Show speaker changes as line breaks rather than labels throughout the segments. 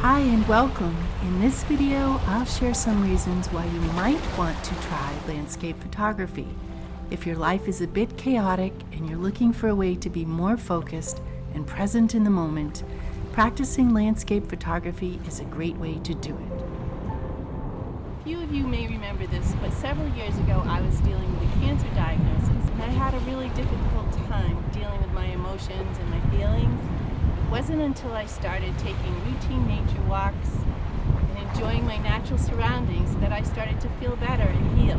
Hi and welcome. In this video, I'll share some reasons why you might want to try landscape photography. If your life is a bit chaotic and you're looking for a way to be more focused and present in the moment, practicing landscape photography is a great way to do it.
Few of you may remember this, but several years ago I was dealing with a cancer diagnosis, and I had a really difficult time dealing with my emotions and my feelings. It wasn't until I started taking routine nature walks and enjoying my natural surroundings that I started to feel better and heal.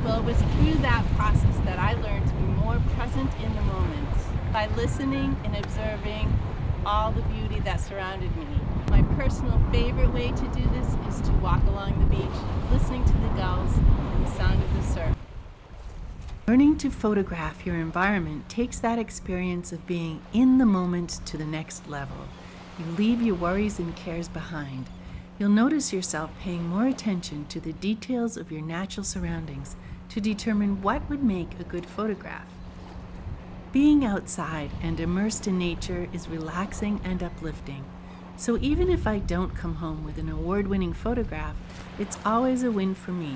Well, it was through that process that I learned to be more present in the moment by listening and observing all the beauty that surrounded me. My personal favorite way to do this is to walk along the beach, listening to the gulls and the sound of the surf.
Learning to photograph your environment takes that experience of being in the moment to the next level. You leave your worries and cares behind. You'll notice yourself paying more attention to the details of your natural surroundings to determine what would make a good photograph. Being outside and immersed in nature is relaxing and uplifting. So even if I don't come home with an award-winning photograph, it's always a win for me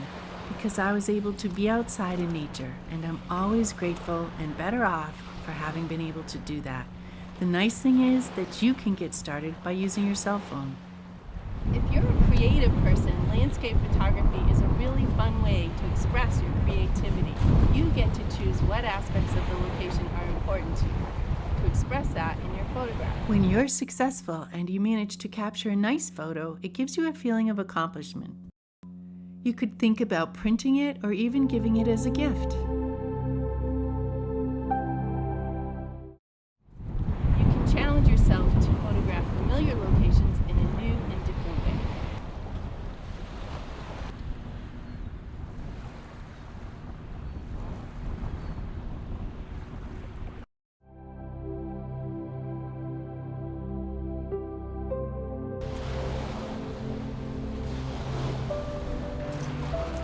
because I was able to be outside in nature, and I'm always grateful and better off for having been able to do that. The nice thing is that you can get started by using your cell phone.
If you're a creative person, landscape photography is a really fun way to express your creativity. You get to choose what aspects of the location are important to you, to express that in your photograph.
When you're successful and you manage to capture a nice photo, it gives you a feeling of accomplishment. You could think about printing it or even giving it as a gift.
You can challenge yourself to photograph familiar locations in a new and different way.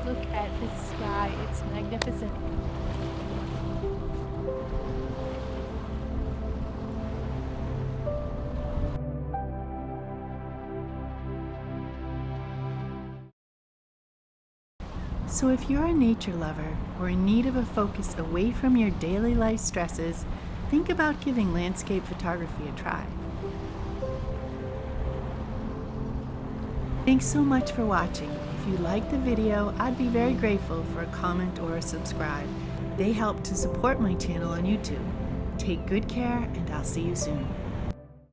Look at the sky, it's magnificent.
So if you're a nature lover or in need of a focus away from your daily life stresses, think about giving landscape photography a try. Thanks so much for watching. If you liked the video, I'd be very grateful for a comment or a subscribe. They help to support my channel on YouTube. Take good care, and I'll see you soon.